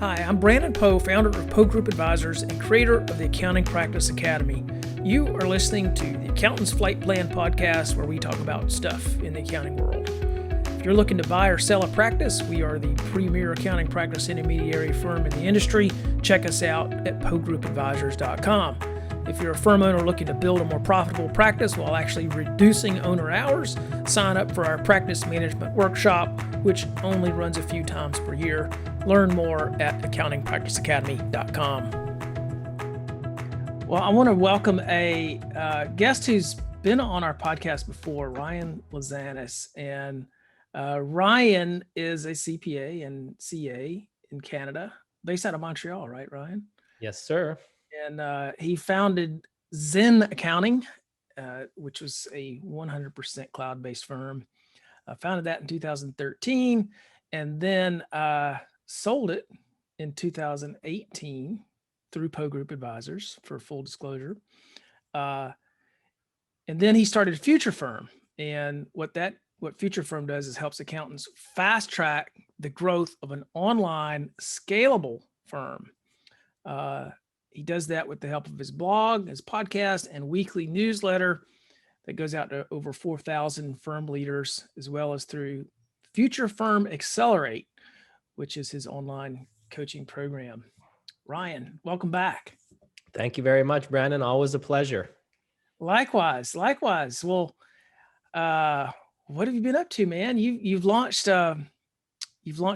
Hi, I'm Brandon Poe, founder of Poe Group Advisors and creator of the Accounting Practice Academy. You are listening to the Accountant's Flight Plan podcast, where we talk about stuff in the accounting world. If you're looking to buy or sell a practice, we are the premier accounting practice intermediary firm in the industry. Check us out at pogroupadvisors.com. If you're a firm owner looking to build a more profitable practice while actually reducing owner hours, sign up for our practice management workshop, which only runs a few times per year. Learn more at accountingpracticeacademy.com. Well, I want to welcome a guest who's been on our podcast before, Ryan Lazanis. And Ryan is a CPA and CA in Canada, based out of Montreal, right, Ryan? Yes, sir. And he founded Zen Accounting, which was a 100% cloud-based firm. Founded that in 2013, and then sold it in 2018 through Poe Group Advisors, for full disclosure. And then he started Future Firm. And what Future Firm does is helps accountants fast track the growth of an online scalable firm. He does that with the help of his blog, his podcast, and weekly newsletter that goes out to over 4,000 firm leaders, as well as through Future Firm Accelerate, which is his online coaching program. Ryan, welcome back. Thank you very much, Brandon. Always a pleasure. Likewise. Well, what have you been up to, man? You've launched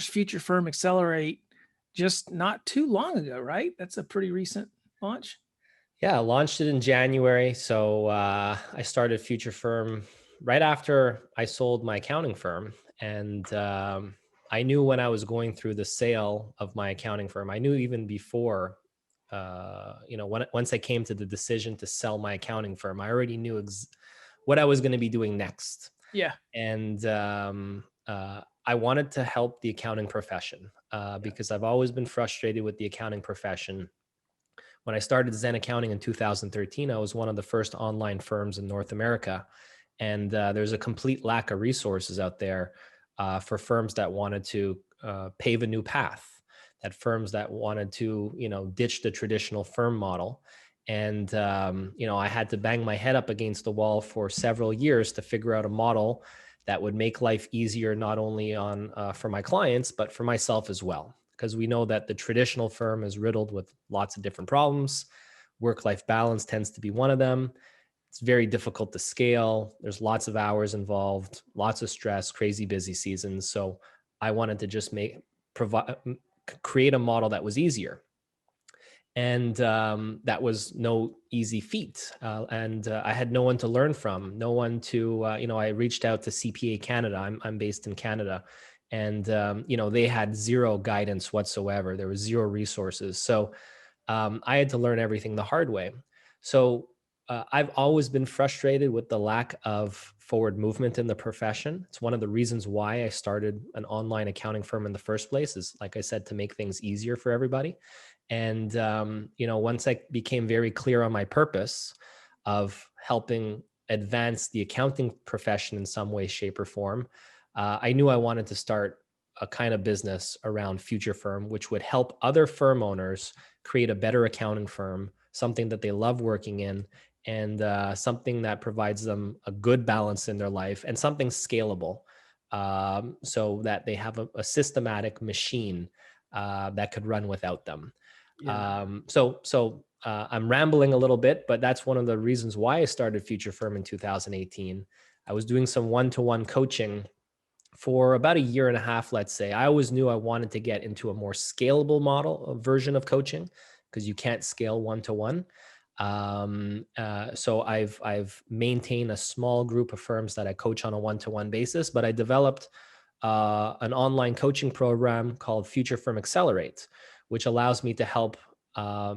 Future Firm Accelerate just not too long ago, right? That's a pretty recent launch. Yeah, I launched it in January. So I started Future Firm right after I sold my accounting firm. And I knew when I was going through the sale of my accounting firm, I knew even before, once I came to the decision to sell my accounting firm, I already knew what I was going to be doing next. Yeah. And I wanted to help the accounting profession because I've always been frustrated with the accounting profession. When I started Zen Accounting in 2013, I was one of the first online firms in North America. And there's a complete lack of resources out there for firms that wanted to pave a new path, that firms that wanted to, ditch the traditional firm model. And, I had to bang my head up against the wall for several years to figure out a model that would make life easier, not only for my clients, but for myself as well. Because we know that the traditional firm is riddled with lots of different problems. Work-life balance tends to be one of them. It's very difficult to scale. There's lots of hours involved, lots of stress, crazy busy seasons. So I wanted to just create a model that was easier. And that was no easy feat. And I had no one to learn from, no one to, I reached out to CPA Canada. I'm based in Canada. And, they had zero guidance whatsoever. There was zero resources. So I had to learn everything the hard way. So I've always been frustrated with the lack of forward movement in the profession. It's one of the reasons why I started an online accounting firm in the first place, is, like I said, to make things easier for everybody. And, once I became very clear on my purpose of helping advance the accounting profession in some way, shape, or form, I knew I wanted to start a kind of business around Future Firm, which would help other firm owners create a better accounting firm, something that they love working in, and something that provides them a good balance in their life, and something scalable, so that they have a systematic machine that could run without them. Yeah. So I'm rambling a little bit, but that's one of the reasons why I started Future Firm in 2018. I was doing some one-to-one coaching for about a year and a half, let's say. I always knew I wanted to get into a more scalable version of coaching, because you can't scale one-to-one. So I've maintained a small group of firms that I coach on a one-to-one basis, but I developed an online coaching program called Future Firm Accelerate, which allows me to help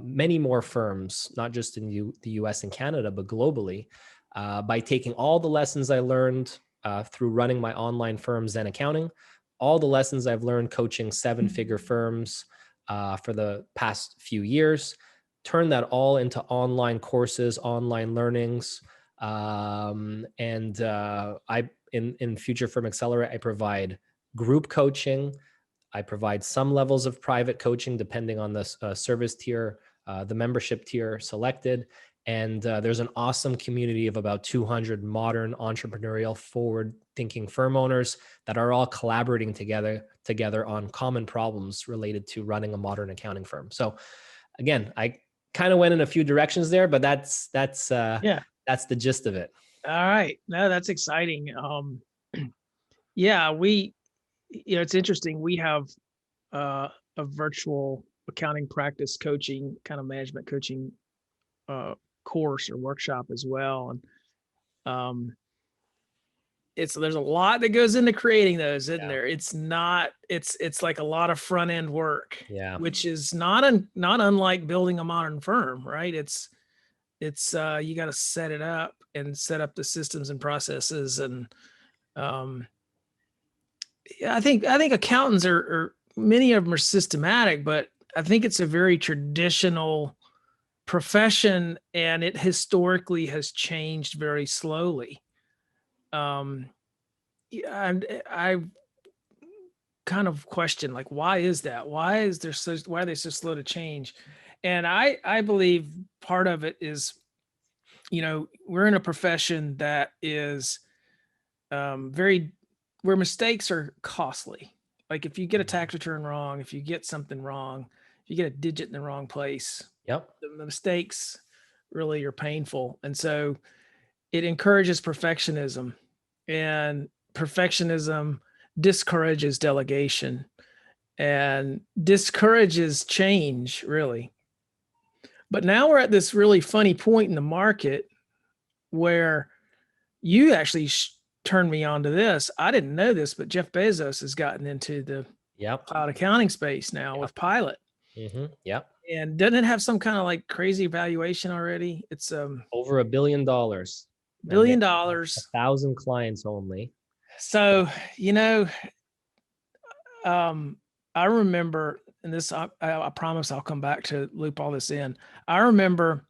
many more firms, not just in the US and Canada, but globally, by taking all the lessons I learned through running my online firm, Zen Accounting, all the lessons I've learned coaching seven-figure firms for the past few years, turn that all into online courses, online learnings. In Future Firm Accelerate, I provide group coaching, I provide some levels of private coaching depending on the service tier, the membership tier selected. And there's an awesome community of about 200 modern entrepreneurial forward thinking firm owners that are all collaborating together on common problems related to running a modern accounting firm. So again, I kind of went in a few directions there, but that's Yeah. the gist of it. All right. No, that's exciting. Yeah, it's interesting. We have a virtual accounting practice coaching, kind of management coaching uh, course or workshop as well. And there's a lot that goes into creating those, isn't Yeah. there? It's like a lot of front end work, Yeah. which is not unlike building a modern firm, right? It's you got to set it up and set up the systems and processes. And yeah, I think accountants are many of them are systematic, but I think it's a very traditional profession, and it historically has changed very slowly. Yeah, and I kind of question, like, why is that? Why are they so slow to change? And I believe part of it is, we're in a profession that is very where mistakes are costly. Like if you get a tax return wrong, if you get something wrong, if you get a digit in the wrong place, Yep. the mistakes really are painful. And so it encourages perfectionism, and perfectionism discourages delegation and discourages change, really. But now we're at this really funny point in the market where you actually turned me on to this. I didn't know this, but Jeff Bezos has gotten into the Yep. cloud accounting space now Yep. with Pilot. Yep. And doesn't it have some kind of like crazy valuation already? It's Over $1 billion. And they billion have dollars. 1,000 clients only. So, I remember, and this, I promise I'll come back to loop all this in. I remember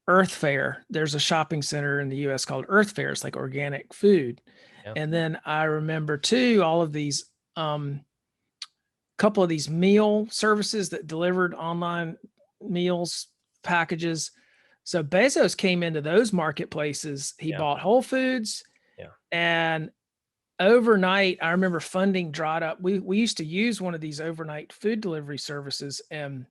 Earth Fare. There's a shopping center in the US called Earth Fare. It's like organic food. Yep. And then I remember too, all of these, couple of these meal services that delivered online meals packages. So Bezos came into those marketplaces. He Yeah. bought Whole Foods. Yeah. And overnight, I remember funding dried up. We used to use one of these overnight food delivery services, and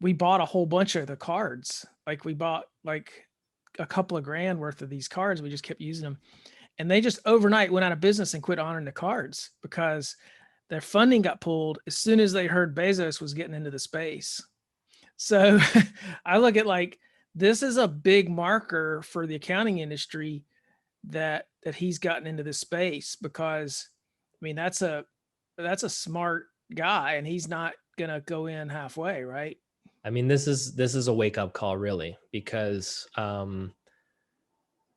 we bought a whole bunch of the cards. Like we bought like a couple of grand worth of these cards. We just kept using them, and they just overnight went out of business and quit honoring the cards because their funding got pulled as soon as they heard Bezos was getting into the space. So I look at like this is a big marker for the accounting industry that he's gotten into this space, because I mean that's a smart guy, and he's not gonna go in halfway, right? I mean, this is a wake up call, really, because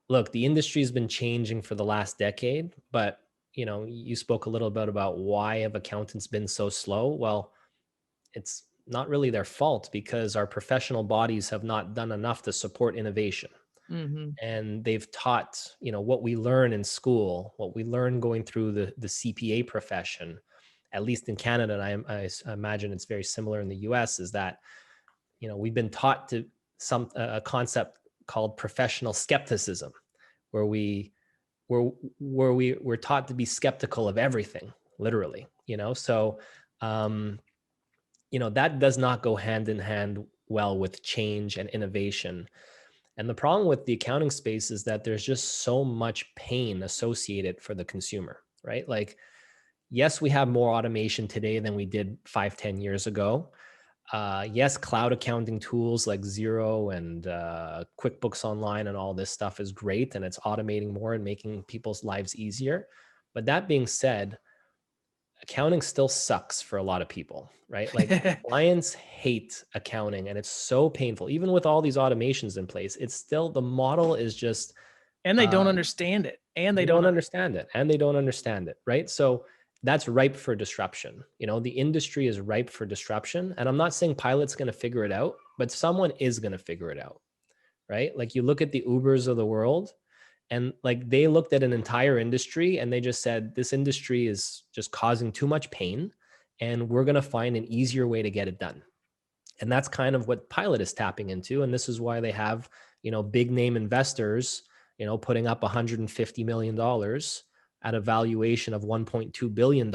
look, the industry has been changing for the last decade, but you spoke a little bit about why have accountants been so slow. Well, it's not really their fault because our professional bodies have not done enough to support innovation. Mm-hmm. And they've taught, what we learn in school, what we learn going through the CPA profession, at least in Canada, and I imagine it's very similar in the US, is that, we've been taught to a concept called professional skepticism, where we're taught to be skeptical of everything, literally, so, that does not go hand in hand well with change and innovation. And the problem with the accounting space is that there's just so much pain associated for the consumer, right? Like, yes, we have more automation today than we did 5-10 years ago. Yes, cloud accounting tools like Xero and QuickBooks Online and all this stuff is great, and it's automating more and making people's lives easier. But that being said, accounting still sucks for a lot of people, right? Like clients hate accounting, and it's so painful. Even with all these automations in place, it's still, the model is just, And they don't understand it. And they don't understand it. And they don't understand it, right? So that's ripe for disruption. The industry is ripe for disruption. And I'm not saying Pilot's going to figure it out, but someone is going to figure it out, right? Like you look at the Ubers of the world, And like they looked at an entire industry and they just said, this industry is just causing too much pain and we're going to find an easier way to get it done. And that's kind of what Pilot is tapping into. And this is why they have, big name investors, putting up $150 million at a valuation of $1.2 billion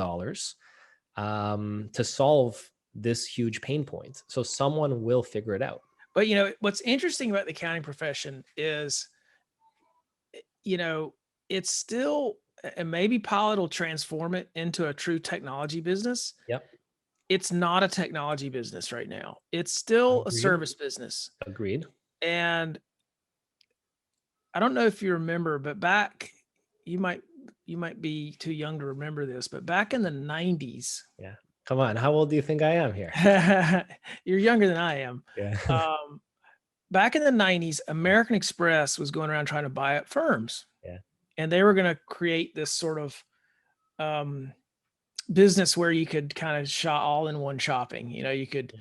to solve this huge pain point. So someone will figure it out. But what's interesting about the accounting profession is, it's still, and maybe Pilot will transform it into a true technology business. Yep. It's not a technology business right now. It's still a Agreed. service business. Agreed. And I don't know if you remember, but back, you might be too young to remember this, but back in the 90s. Yeah. Come on. How old do you think I am here? You're younger than I am. Yeah. Back in the 90s, American Express was going around trying to buy up firms. Yeah. And they were going to create this sort of business where you could kind of shop all in one shopping. You could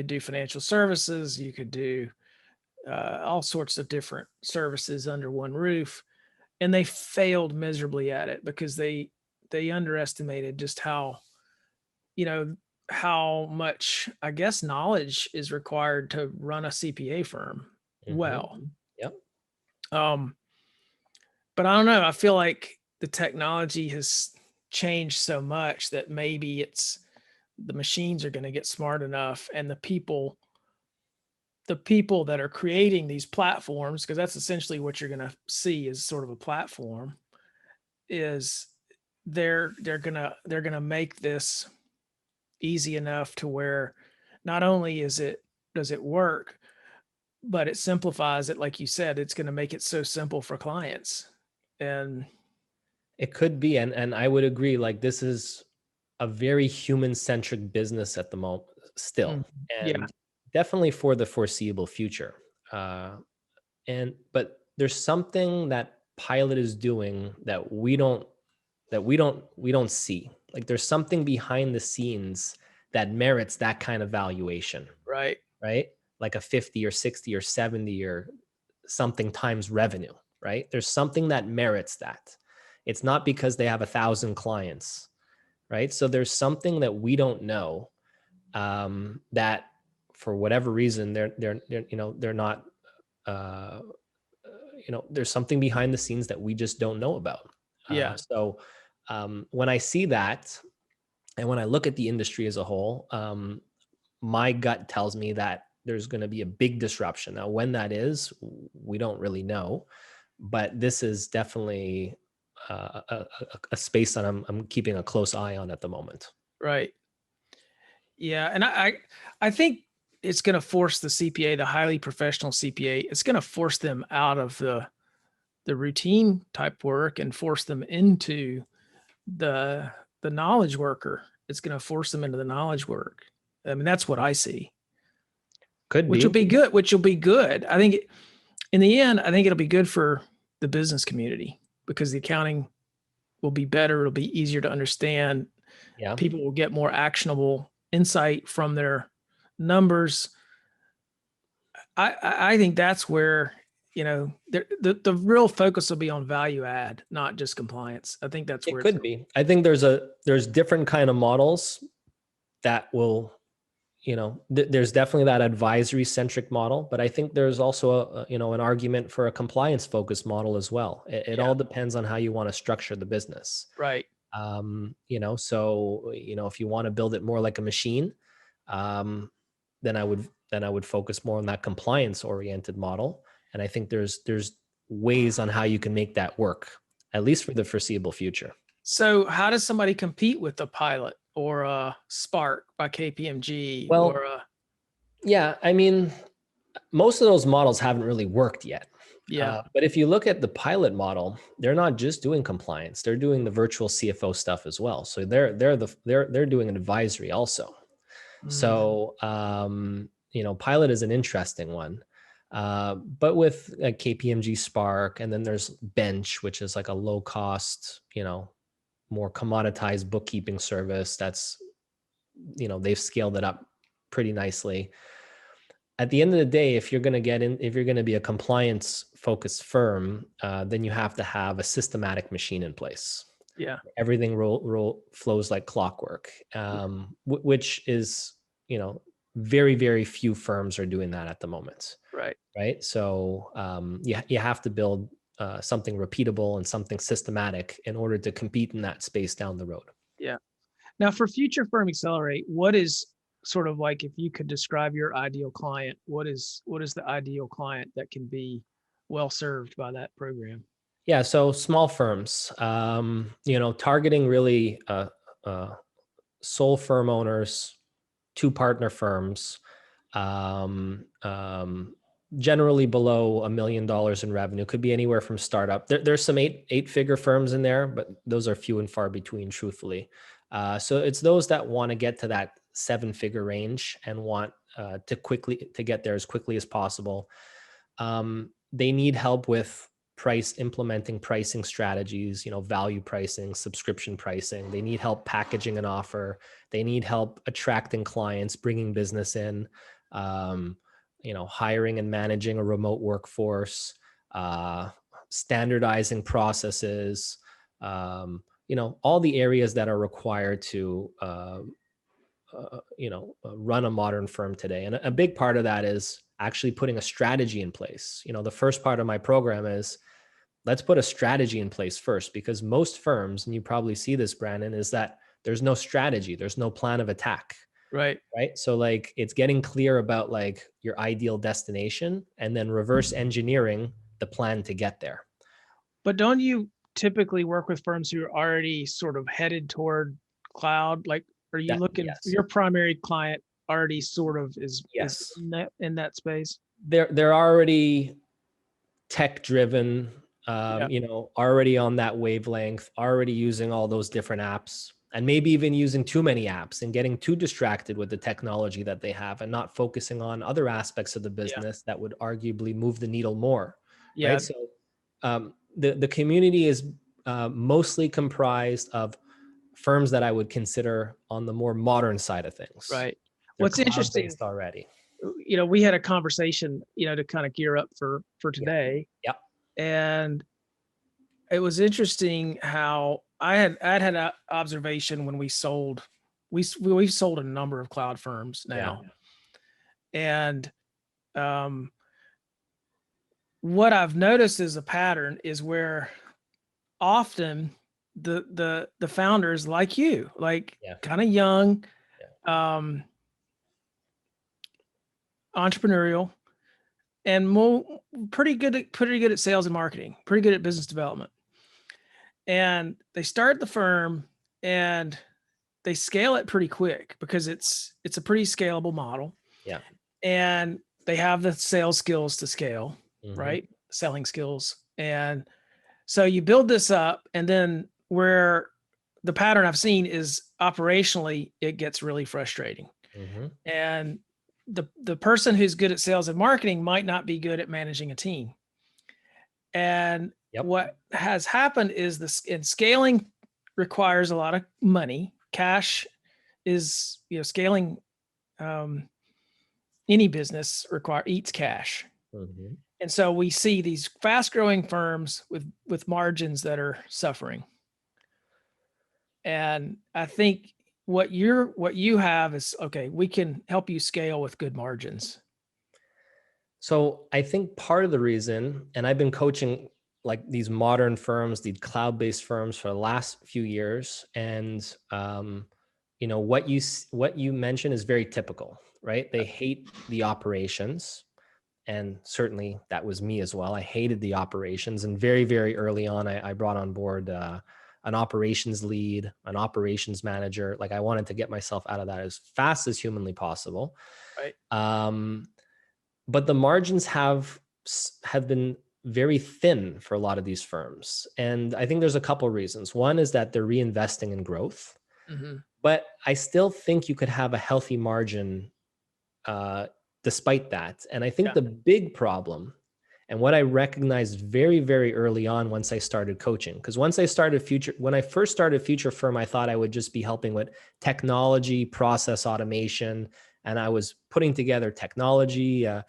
do financial services, you could do all sorts of different services under one roof. And they failed miserably at it because they underestimated just how much, I guess, knowledge is required to run a CPA firm well. Yep. But I don't know. I feel like the technology has changed so much that maybe the machines are going to get smart enough, and the people that are creating these platforms, because that's essentially what you're going to see is sort of a platform, is they're going to make this easy enough to where not only does it work, but it simplifies it. Like you said, it's going to make it so simple for clients. And it could be, and I would agree, like this is a very human-centric business at the moment still, and definitely for the foreseeable future. But there's something that Pilot is doing that we don't see. Like there's something behind the scenes that merits that kind of valuation. Right. Like a 50 or 60 or 70 or something times revenue, right? There's something that merits that. It's not because they have 1,000 clients, right? So there's something that we don't know, that for whatever reason, they're not, there's something behind the scenes that we just don't know about. So when I see that, and when I look at the industry as a whole, my gut tells me that there's going to be a big disruption. Now, when that is, we don't really know, but this is definitely a space that I'm keeping a close eye on at the moment. Right. Yeah. And I think it's going to force the CPA, the highly professional CPA, it's going to force them out of the routine type work and force them into the knowledge worker. It's going to force them into the knowledge work. I mean, that's what I see. Which will be good. I think in the end, I think it'll be good for the business community because the accounting will be better. It'll be easier to understand. Yeah. People will get more actionable insight from their numbers. I think that's where, the real focus will be on value add, not just compliance. I think that's where it could be. I think there's different kind of models that will, there's definitely that advisory centric model, but I think there's also an argument for a compliance focused model as well. It all depends on how you want to structure the business. Right. So, if you want to build it more like a machine, then I would focus more on that compliance oriented model. And I think there's ways on how you can make that work, at least for the foreseeable future. So how does somebody compete with a Pilot or a Spark by KPMG? Well, yeah, I mean, most of those models haven't really worked yet. Yeah. But if you look at the Pilot model, they're not just doing compliance; they're doing the virtual CFO stuff as well. So they're doing an advisory also. So Pilot is an interesting one. But with KPMG Spark, and then there's Bench, which is like a low cost, more commoditized bookkeeping service that's, they've scaled it up pretty nicely. at the end of the day, if you're going to if you're going to be a compliance focused firm, then you have to have a systematic machine in place. Yeah. Everything flows like clockwork, which is, very, very few firms are doing that at the moment. Right. Right. So you have to build something repeatable and something systematic in order to compete in that space down the road. Yeah. Now for Future Firm Accelerate, what is sort of like, if you could describe your ideal client, what is the ideal client that can be well served by that program? Yeah. So small firms, targeting really sole firm owners, two partner firms, generally below $1 million in revenue. Could be anywhere from startup. There's some eight-figure firms in there, but those are few and far between, truthfully. So it's those that want to get to that 7-figure range and want to get there as quickly as possible. They need help with implementing pricing strategies, value pricing, subscription pricing. They need help packaging an offer. They need help attracting clients, bringing business in, hiring and managing a remote workforce, standardizing processes, all the areas that are required to, run a modern firm today. And a big part of that is actually putting a strategy in place. The first part of my program is, let's put a strategy in place first, because most firms, and you probably see this, Brandon, is that there's no strategy. There's no plan of attack. Right. Right. So like, it's getting clear about like your ideal destination and then reverse engineering the plan to get there. But don't you typically work with firms who are already sort of headed toward cloud? Like, are you looking, yes. your primary client already sort of is Yes. in that space? They're already tech driven, Yeah. already on that wavelength, already using all those different apps, and maybe even using too many apps and getting too distracted with the technology that they have and not focusing on other aspects of the business that would arguably move the needle more. Yeah. Right. So the community is mostly comprised of firms that I would consider on the more modern side of things. Right. They're What's interesting already. We had a conversation, to kind of gear up for today. Yep. And it was interesting how I'd had an observation when we've sold a number of cloud firms now. Yeah. And what I've noticed is a pattern is where often the founders, like you, kind of young, entrepreneurial, and pretty good at sales and marketing, pretty good at business development. And they start the firm and they scale it pretty quick because it's a pretty scalable model. Yeah. And they have the sales skills to scale, right? Selling skills. And so you build this up, and then where the pattern I've seen is operationally, it gets really frustrating. And the person who's good at sales and marketing might not be good at managing a team. And what has happened is scaling requires a lot of money. Cash is, scaling any business eats cash. And so we see these fast growing firms with margins that are suffering. And I think what you have is, okay, we can help you scale with good margins. So I think part of the reason, and I've been coaching like these modern firms, these cloud-based firms for the last few years. And, what you mentioned is very typical, right? They hate the operations. And certainly that was me as well. I hated the operations. And very, very early on, I brought on board an operations lead, an operations manager. Like I wanted to get myself out of that as fast as humanly possible. Right. But the margins have been very thin for a lot of these firms. And I think there's a couple of reasons. One is that they're reinvesting in growth, but I still think you could have a healthy margin despite that. And I think the big problem, and what I recognized very, very early on once I started coaching, because when I first started Future Firm, I thought I would just be helping with technology, process automation, and I was putting together technology, and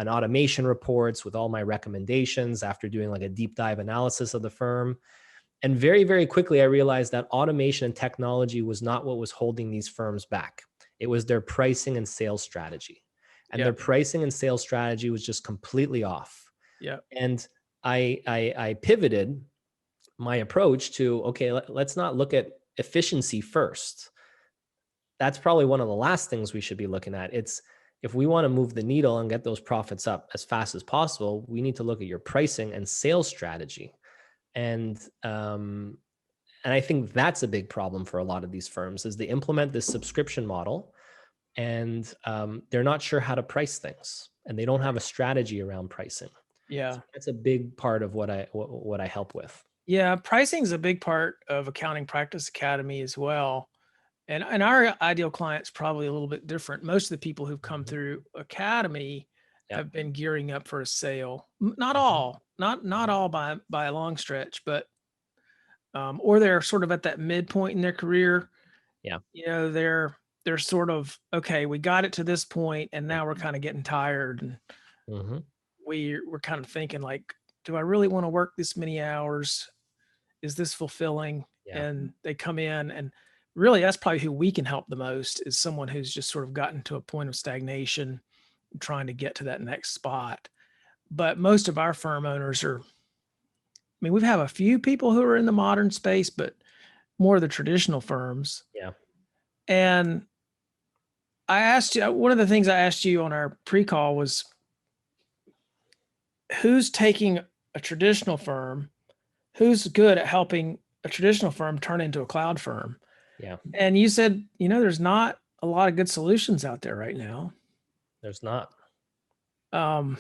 automation reports with all my recommendations after doing like a deep dive analysis of the firm. And very, very quickly, I realized that automation and technology was not what was holding these firms back. It was their pricing and sales strategy. And Yeah. their pricing and sales strategy was just completely off. Yeah. And I pivoted my approach to, okay, let's not look at efficiency first. That's probably one of the last things we should be looking at. It's, if we want to move the needle and get those profits up as fast as possible, we need to look at your pricing and sales strategy. And I think that's a big problem for a lot of these firms, is they implement this subscription model, and they're not sure how to price things, and they don't have a strategy around pricing. Yeah. So that's a big part of what I help with. Yeah. Pricing is a big part of Accounting Practice Academy as well. And our ideal client's probably a little bit different. Most of the people who've come Mhm. through Academy Yep. have been gearing up for a sale. Not Mhm. all, not all by a long stretch, but or they're sort of at that midpoint in their career. Yeah. You know, they're sort of, okay, we got it to this point, and now we're kind of getting tired, and Mhm. we're kind of thinking like, do I really want to work this many hours? Is this fulfilling? Yeah. And they come in, and really that's probably who we can help the most, is someone who's just sort of gotten to a point of stagnation, trying to get to that next spot. But most of our firm owners are, I mean, we've have a few people who are in the modern space, but more of the traditional firms. Yeah. And I asked you, one of the things I asked you on our pre-call was, who's taking a traditional firm, who's good at helping a traditional firm turn into a cloud firm? Yeah. And you said, there's not a lot of good solutions out there right now. There's not. Um,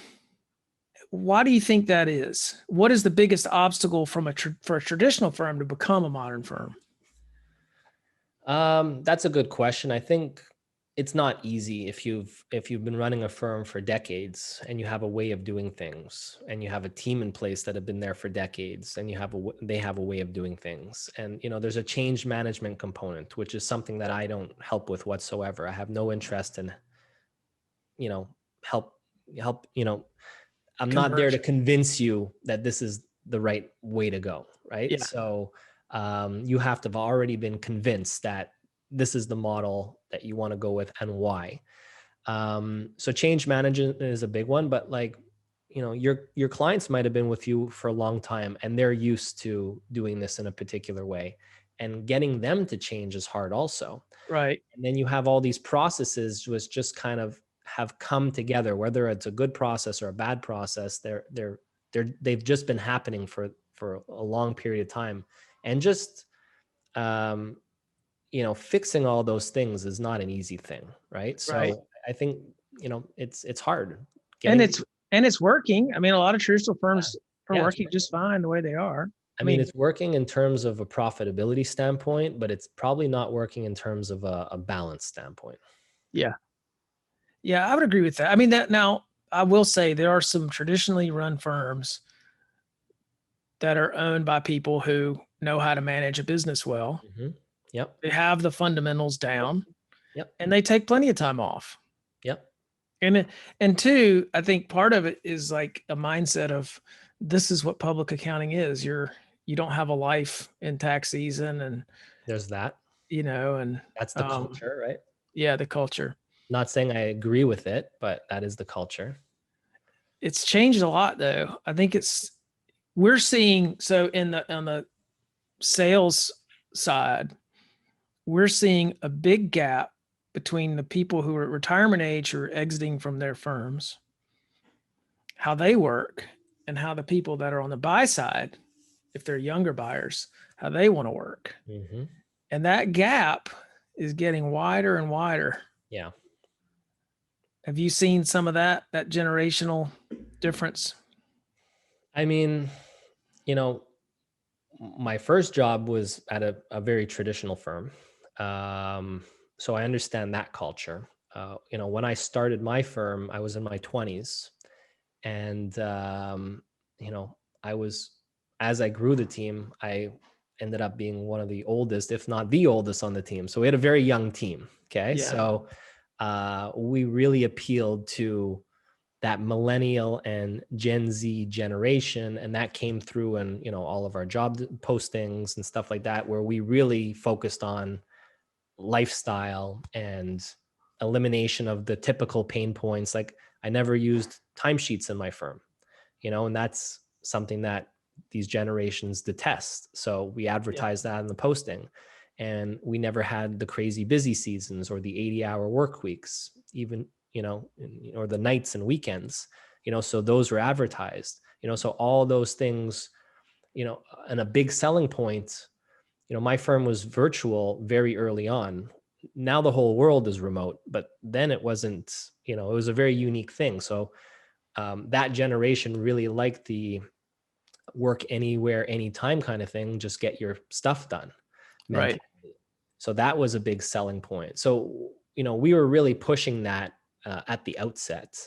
why do you think that is? What is the biggest obstacle for a traditional firm to become a modern firm? That's a good question. I think it's not easy if you've been running a firm for decades, and you have a way of doing things, and you have a team in place that have been there for decades, and they have a way of doing things. And there's a change management component, which is something that I don't help with whatsoever. I have no interest in help help. I'm not there to Conversion. convince you that this is the right way to go, right? Yeah. So you have to have already been convinced that this is the model that you want to go with, and why. So change management is a big one, but your clients might have been with you for a long time, and they're used to doing this in a particular way, and getting them to change is hard also. Right. And then you have all these processes which just kind of have come together, whether it's a good process or a bad process. They've just been happening for a long period of time, and just fixing all those things is not an easy thing, right? Right. So I think it's hard And getting. it's working. I mean, a lot of traditional firms are Yeah, it's working working. just fine the way they are. I I mean, mean, it's working in terms of a profitability standpoint, but it's probably not working in terms of a balance standpoint. yeah. Yeah, I would agree with that. I mean, that now I will say there are some traditionally run firms that are owned by people who know how to manage a business well. Hmm. Yep. They have the fundamentals Yep. down, Yep. and they take plenty of time off. Yep. And and two, I think part of it is like a mindset of, this is what public accounting is. You don't have a life in tax season, and There's that. and That's the culture, right? yeah, the culture. Not saying I agree with it, but that is the culture. It's changed a lot though. I think we're seeing, so on the sales side, we're seeing a big gap between the people who are at retirement age, who are exiting from their firms, how they work, and how the people that are on the buy side, if they're younger buyers, how they want to work. Hmm. And that gap is getting wider and wider. Yeah. Have you seen some of that generational difference? I mean, you know, my first job was at a very traditional firm. So I understand that culture. When I started my firm, I was in my 20s. And, I was, as I grew the team, I ended up being one of the oldest, if not the oldest on the team. So we had a very young team. Okay. Yeah. So we really appealed to that millennial and Gen Z generation. And that came through in, all of our job postings and stuff like that, where we really focused on lifestyle and elimination of the typical pain points. Like, I never used timesheets in my firm, and that's something that these generations detest. So we Yeah. advertise that in the posting. And we never had the crazy busy seasons or the 80-hour work weeks, even, or the nights and weekends, so those were advertised, so all those things, and a big selling point, my firm was virtual very early on. Now the whole world is remote, but then it wasn't, it was a very unique thing. So that generation really liked the work anywhere, anytime kind of thing, just get your stuff done Right. mentality. So that was a big selling point. So, we were really pushing that at the outset.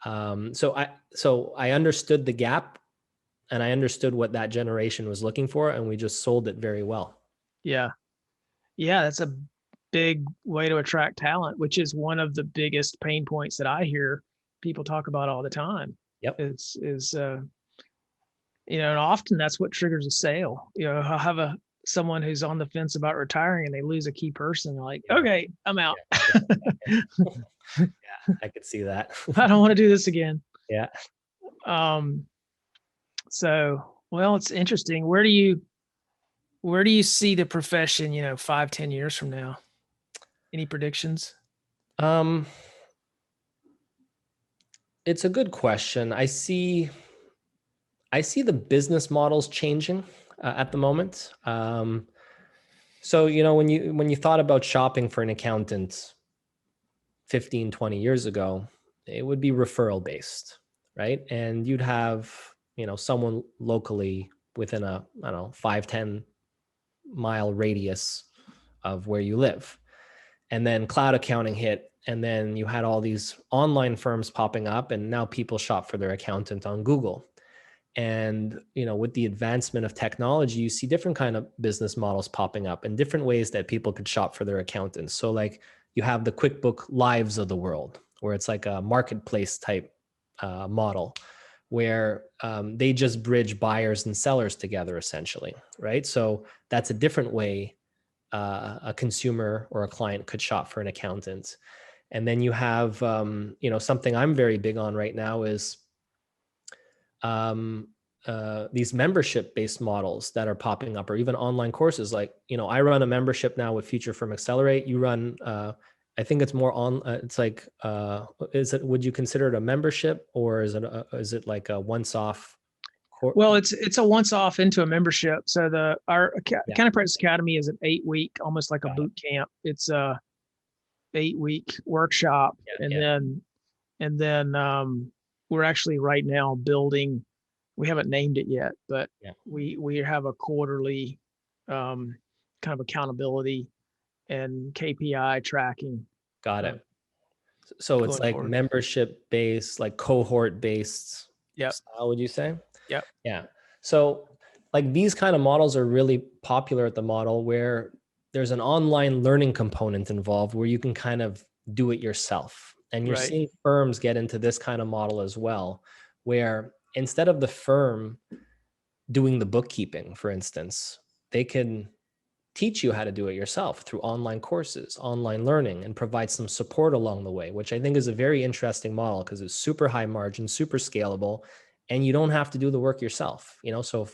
So I understood the gap, and I understood what that generation was looking for, and we just sold it very well. Yeah. Yeah. That's a big way to attract talent, which is one of the biggest pain points that I hear people talk about all the time. Yep. And often that's what triggers a sale. I'll have someone who's on the fence about retiring and they lose a key person. They're like, okay, I'm out. Yeah. I could see that. I don't want to do this again. Yeah. So, well, it's interesting. Where do you see the profession, 5-10 years from now? Any predictions? It's a good question. I see the business models changing at the moment. So, when you thought about shopping for an accountant 15, 20 years ago, it would be referral based, right? And you'd have, someone locally within a, I don't know, 5-10 mile radius of where you live. And then cloud accounting hit, and then you had all these online firms popping up, and now people shop for their accountant on Google. And with the advancement of technology, you see different kind of business models popping up and different ways that people could shop for their accountants. So like, you have the QuickBook Lives of the world, where it's like a marketplace type model, where they just bridge buyers and sellers together, essentially, right? So that's a different way a consumer or a client could shop for an accountant. And then you have, something I'm very big on right now is these membership-based models that are popping up, or even online courses. Like, I run a membership now with Future Firm Accelerate. You run, I think it's more on. It's like, would you consider it a membership, or is it like a once-off? Well, it's a once-off into a membership. So our Accounting Practice Academy is an 8-week, almost like a boot camp. It's a 8-week workshop, and then we're actually right now building. We haven't named it yet, but we have a quarterly kind of accountability and KPI tracking. Got it. So it's like membership based, like cohort based style, would you say? Yep. Yeah. So like, these kind of models are really popular at the model, where there's an online learning component involved, where you can kind of do it yourself. And you're seeing firms get into this kind of model as well, where instead of the firm doing the bookkeeping, for instance, they can teach you how to do it yourself through online courses, online learning, and provide some support along the way, which I think is a very interesting model, because it's super high margin, super scalable, and you don't have to do the work yourself. So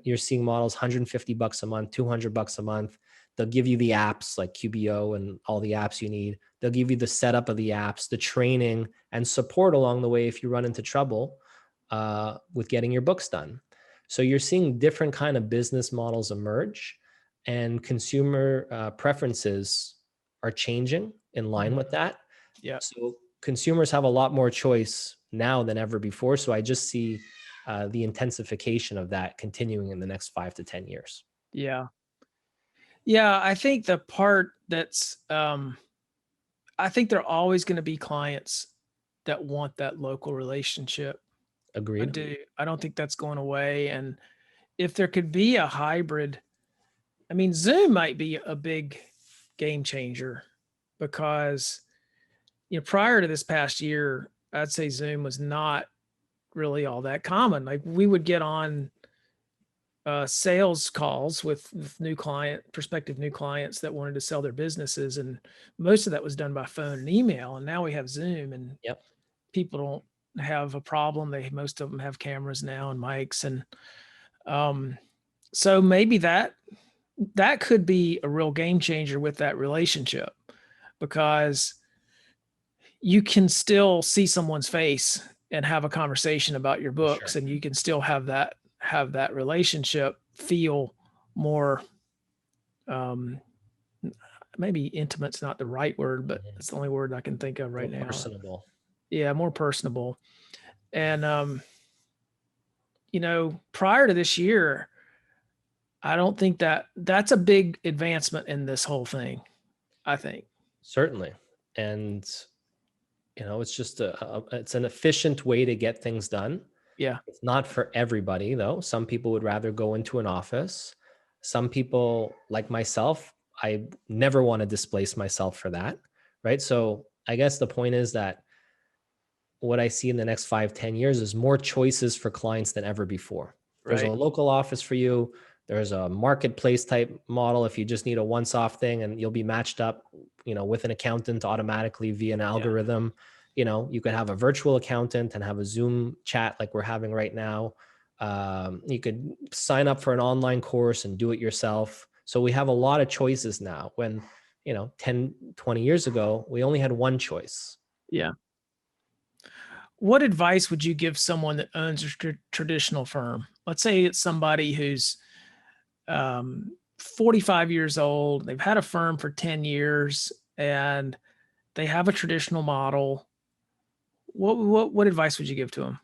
you're seeing models $150 a month, $200 a month. They'll give you the apps like QBO and all the apps you need. They'll give you the setup of the apps, the training, and support along the way if you run into trouble with getting your books done. So you're seeing different kind of business models emerge, and consumer preferences are changing in line with that. Yeah. So consumers have a lot more choice now than ever before. So I just see the intensification of that continuing in the next 5 to 10 years. Yeah. Yeah. I think the part that's, I think there are always going to be clients that want that local relationship. Agreed. I do. I don't think that's going away. And if there could be a hybrid, I mean, Zoom might be a big game changer, because prior to this past year, I'd say Zoom was not really all that common. Like we would get on sales calls with prospective new clients that wanted to sell their businesses, and most of that was done by phone and email. And now we have Zoom, and Yep. people don't have a problem. Most of them have cameras now and mics, and so maybe that could be a real game changer with that relationship, because you can still see someone's face and have a conversation about your For books, sure. and you can still have that relationship feel more, um maybe intimate's not the right word, but Mhm. it's the only word I can think of More right now. personable. Yeah, more personable. And prior to this year, I don't think that's a big advancement in this whole thing, I think. Certainly. And it's just it's an efficient way to get things done. Yeah. It's not for everybody, though. Some people would rather go into an office. Some people, like myself, I never want to displace myself for that, right? So I guess the point is that what I see in the next 5, 10 years is more choices for clients than ever before. There's a Right. local office for you. There's a marketplace type model if you just need a once-off thing, and you'll be matched up, with an accountant automatically via an Yeah. algorithm. You could have a virtual accountant and have a Zoom chat like we're having right now. You could sign up for an online course and do it yourself. So we have a lot of choices now when, 10, 20 years ago, we only had one choice. Yeah. What advice would you give someone that owns a traditional firm? Let's say it's somebody who's 45 years old, they've had a firm for 10 years, and they have a traditional model. What advice would you give to them?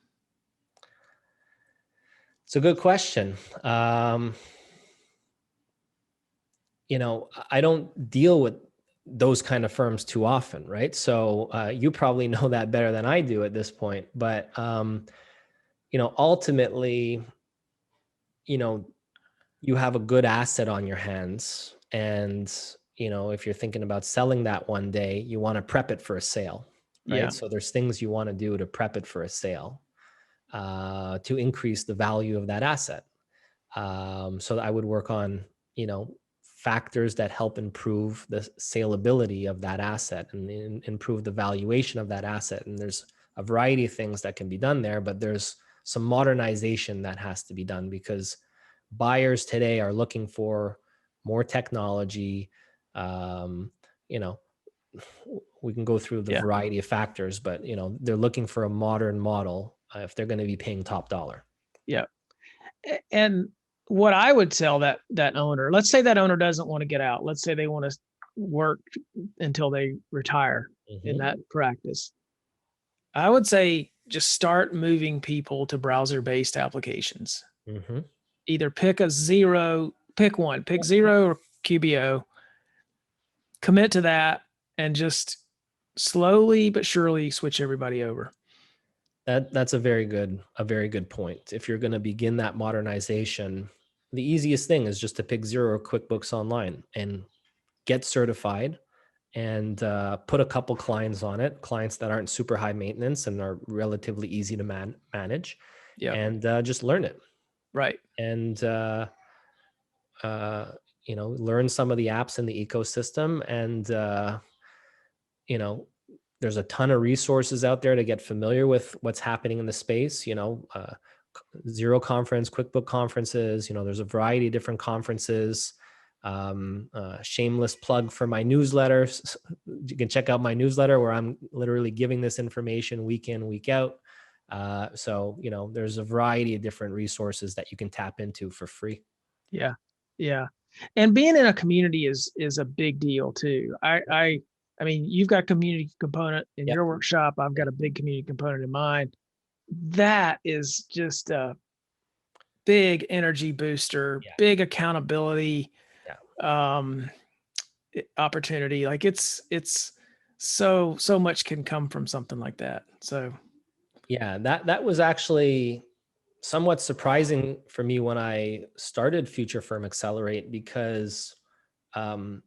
It's a good question. I don't deal with those kind of firms too often, right? So you probably know that better than I do at this point. But ultimately, you know, you have a good asset on your hands, and if you're thinking about selling that one day, you want to prep it for a sale, Yeah. right? So there's things you want to do to prep it for a sale, to increase the value of that asset. So I would work on, factors that help improve the saleability of that asset and improve the valuation of that asset. And there's a variety of things that can be done there, but there's some modernization that has to be done because buyers today are looking for more technology. Um, you know, we can go through the Yeah. variety of factors, but they're looking for a modern model if they're going to be paying top dollar. Yeah. And what I would tell that owner, let's say that owner doesn't want to get out. Let's say they want to work until they retire in Mhm. that practice. I would say just start moving people to browser-based applications. Mhm. Either pick one, pick Zero or QBO, commit to that, and just slowly but surely switch everybody over. That's a very good point. If you're going to begin that modernization, the easiest thing is just to pick Zero or QuickBooks Online and get certified and put a couple clients on it, clients that aren't super high maintenance and are relatively easy to manage, Yeah. and just learn it Right. and learn some of the apps in the ecosystem and you know there's a ton of resources out there to get familiar with what's happening in the space. Zero conference, QuickBook conferences. There's a variety of different conferences. Shameless plug for my newsletter. You can check out my newsletter where I'm literally giving this information week in, week out. So there's a variety of different resources that you can tap into for free. Yeah. Yeah. And being in a community is a big deal too. I mean, you've got community component in Yep. your workshop. I've got a big community component in mine. That is just a big energy booster, Yeah. big accountability Yeah. um opportunity. Like it's so much can come from something like that. So Yeah. That was actually somewhat surprising for me when I started Future Firm Accelerate because um,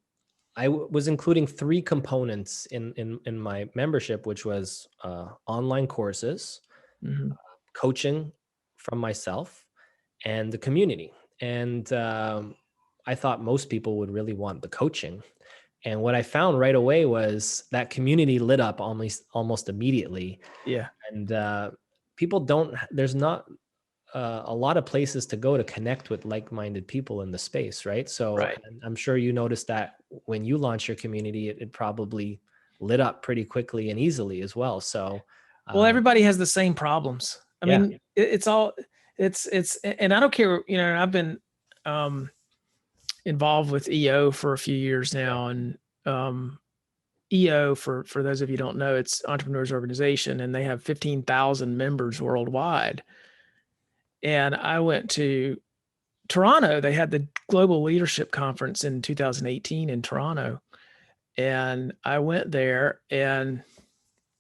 was including 3 components in my membership, which was online courses, Hmm. coaching from myself, and the community. And I thought most people would really want the coaching. And what I found right away was that community lit up almost immediately. Yeah. And people don't. There's not a lot of places to go to connect with like-minded people in the space, right? So Right. I'm sure you noticed that when you launch your community, it probably lit up pretty quickly and easily as well. So Well, um, everybody has the same problems. I yeah, mean, it's all, and I don't care, I've been um, involved with EO for a few years now. And um, EO, for those of you who don't know, it's Entrepreneurs Organization, and they have 15,000 members worldwide. And I went to Toronto. They had the Global Leadership Conference in 2018 in Toronto. And I went there, and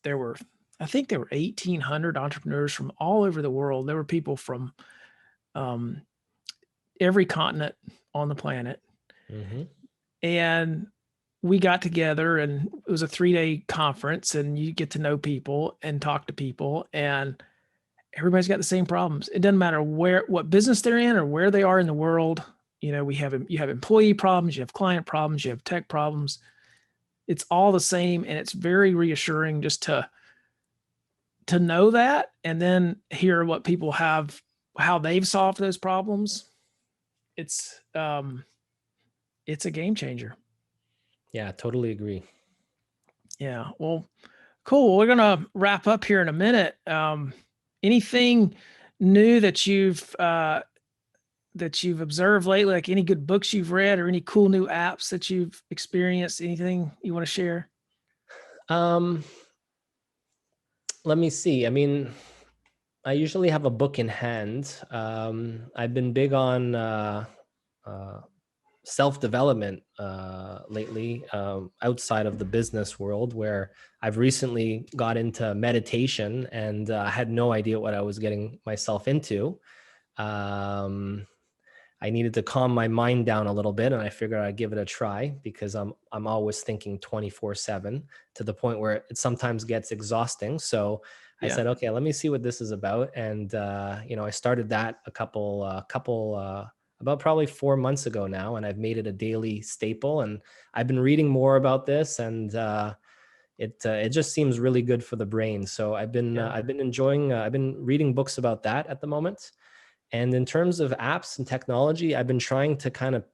there were, I think there were 1,800 entrepreneurs from all over the world. There were people from um, every continent on the planet. hmm And we got together, and it was a 3-day conference, and you get to know people and talk to people, and everybody's got the same problems. It doesn't matter what business they're in or where they are in the world. You have employee problems, you have client problems, you have tech problems. It's all the same. And it's very reassuring just to know that, and then hear what people have, how they've solved those problems. It's it's a game changer. yeah, totally agree. Yeah. Well, cool. We're gonna wrap up here in a minute. Anything new that you've observed lately, like any good books you've read or any cool new apps that you've experienced? Anything you want to share? Um, Let me see. I mean, I usually have a book in hand. I've been big on uh, self-development lately, outside of the business world, where I've recently got into meditation, and I had no idea what I was getting myself into. Um, I needed to calm my mind down a little bit, and I figured I'd give it a try, because I'm always thinking 24/7, to the point where it sometimes gets exhausting. So I Yeah. said, okay, let me see what this is about. And I started that a couple about probably 4 months ago now, and I've made it a daily staple. And I've been reading more about this, and it just seems really good for the brain. So Yeah. I've been enjoying. I've been reading books about that at the moment. And in terms of apps and technology, I've been trying to kind of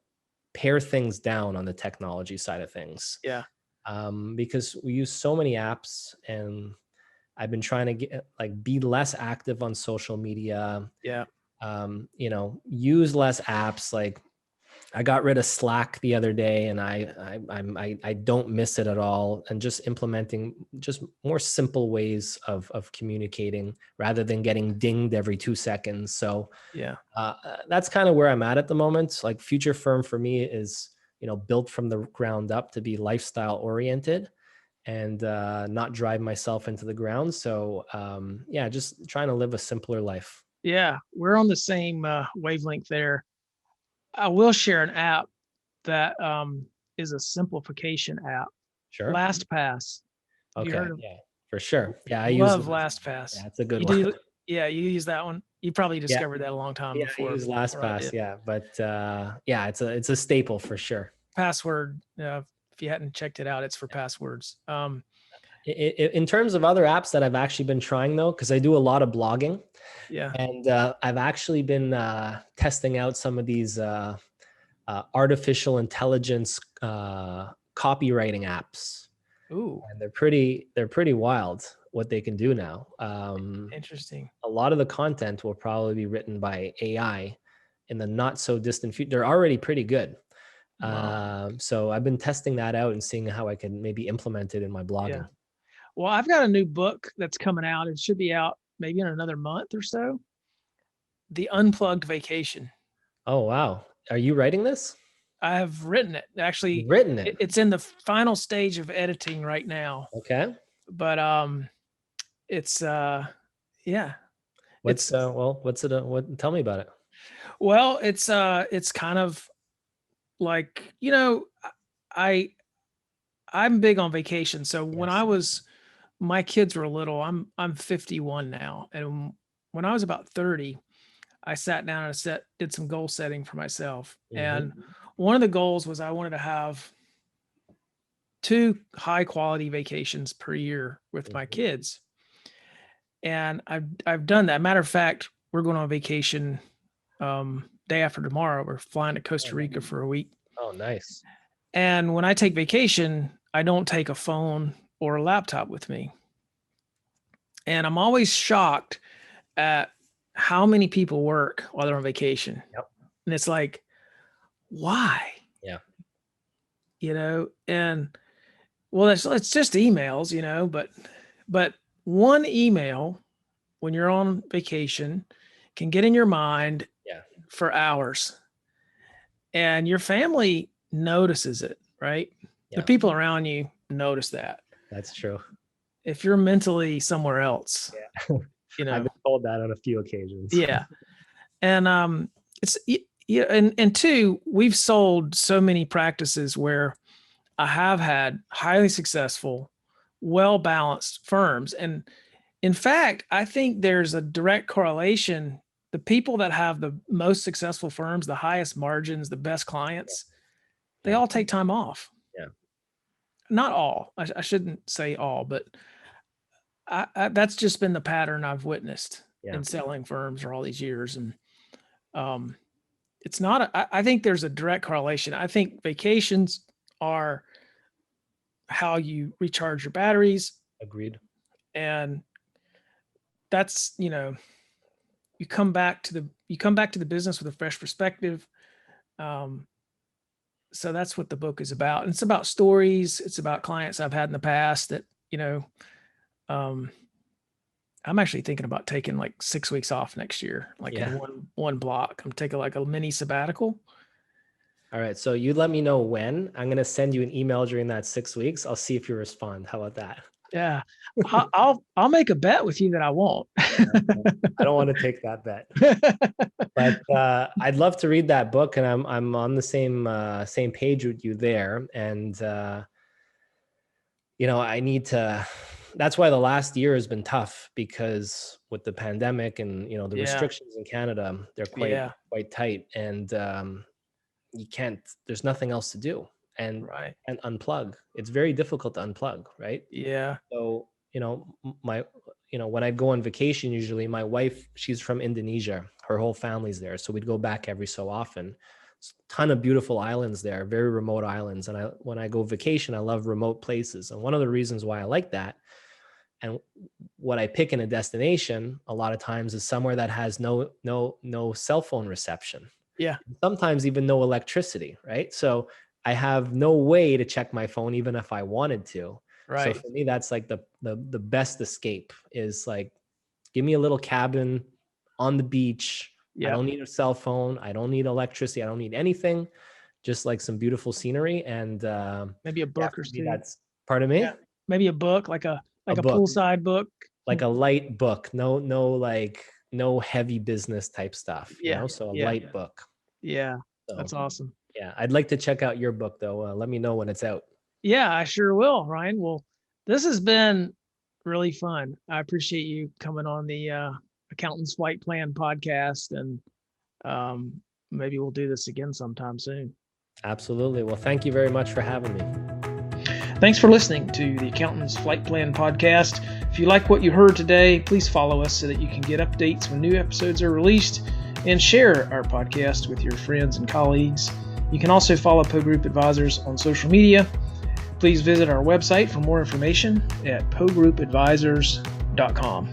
pare things down on the technology side of things, Yeah. because we use so many apps, and I've been trying to be less active on social media. Yeah. Use less apps. Like, I got rid of Slack the other day, and I don't miss it at all. And just implementing just more simple ways of communicating, rather than getting dinged every 2 seconds. So Yeah. that's kind of where I'm at the moment. Like, Future Firm for me is, built from the ground up to be lifestyle oriented, and not drive myself into the ground. So yeah, just trying to live a simpler life. Yeah. We're on the same wavelength there. I will share an app that is a simplification app. Sure. LastPass. Have you heard Okay. of? Yeah, for sure. Yeah, I use Love LastPass. LastPass. Yeah, it's a good You one. do? Yeah, you use that one. You probably Yeah. discovered that a long time Yeah, I before use I LastPass. did. Yeah, but yeah, it's a staple for sure. Password. If you hadn't checked it out, it's for passwords. In terms of other apps that I've actually been trying, though, because I do a lot of blogging, Yeah. and I've actually been testing out some of these artificial intelligence copywriting apps, Ooh, and they're pretty wild what they can do now. interesting. A lot of the content will probably be written by AI in the not so distant future. They're already pretty good. Wow. So I've been testing that out and seeing how I can maybe implement it in my Yeah. blogging. Well, I've got a new book that's coming out. It should be out maybe in another month or so. The Unplugged Vacation. Oh, wow. Are you writing this? I have written it. Actually, You've written it. it's in the final stage of editing right now. Okay. But it's yeah, What's it's what's it? What? Tell me about it. well, it's kind of like, I I'm big on vacation. So when Yes. my kids were little, I'm 51 now. And when I was about 30, I sat down and did some goal setting for myself. Hmm. And one of the goals was I wanted to have 2 high quality vacations per year with my Hmm. kids. And I've done that. Matter of fact, we're going on vacation day after tomorrow. We're flying to Oh, Costa Rica nice. for a week. Oh, nice. And when I take vacation, I don't take a phone or a laptop with me. And I'm always shocked at how many people work while they're on vacation. Yep. And it's like, why? Yeah. And well, it's just emails, but one email when you're on vacation can get in your mind Yeah. for hours, and your family notices it, right? The Yeah. people around you notice that. That's true. If you're mentally somewhere else, Yeah. you I've know, been told that on a few occasions. yeah. And yeah, and two, we've sold so many practices where I have had highly successful, well balanced firms. And in fact, I think there's a direct correlation. The people that have the most successful firms, the highest margins, the best clients, they Yeah. all take time off. Yeah. Not all. I shouldn't say all, but that's just been the pattern I've witnessed Yeah. in selling firms for all these years. And um, it's not. I think there's a direct correlation. I think vacations are how you recharge your batteries, Agreed. and that's you come back to the business with a fresh perspective. Um, so that's what the book is about. And it's about stories. It's about clients I've had in the past that, um, I'm actually thinking about taking like 6 weeks off next year, like Yeah. in one block. I'm taking like a mini sabbatical. All right. So you let me know when. I'm gonna send you an email during that 6 weeks. I'll see if you respond. How about that? Yeah. I'll make a bet with you that I won't. I don't want to take that bet. But I'd love to read that book, and I'm on the same page with you there. And I need to. That's why the last year has been tough, because with the pandemic and the Yeah. restrictions in Canada, they're quite Yeah. quite tight, and you can't. There's nothing else to do, and Right. unplug. It's very difficult to unplug, right? Yeah. So when I go on vacation, usually my wife, she's from Indonesia, her whole family's there, so we'd go back every so often. Ton of beautiful islands there, very remote islands, and when I go vacation, I love remote places. And one of the reasons why I like that, and what I pick in a destination a lot of times, is somewhere that has no cell phone reception, Yeah. sometimes even no electricity, right? So I have no way to check my phone even if I wanted to. So Right. for me, that's like the best escape, is like, give me a little cabin on the beach. I Yeah. don't need a cell phone. I don't need electricity. I don't need anything. Just like some beautiful scenery. And Maybe a yeah, book or for me, two. that's, pardon me? Yeah. Maybe a book, like a A book, poolside book. like a light book. No heavy business type stuff, Yeah. so a Yeah. light book. Yeah. So That's awesome. yeah, I'd like to check out your book though. Let me know when it's out. Yeah, I sure will, Ryan. Well, this has been really fun. I appreciate you coming on the Accountant's Flight Plan podcast, and um, maybe we'll do this again sometime soon. Absolutely. Well, thank you very much for having me. Thanks for listening to the Accountant's Flight Plan podcast. If you like what you heard today, please follow us so that you can get updates when new episodes are released, and share our podcast with your friends and colleagues. You can also follow Poe Group Advisors on social media. Please visit our website for more information at pogroupadvisors.com.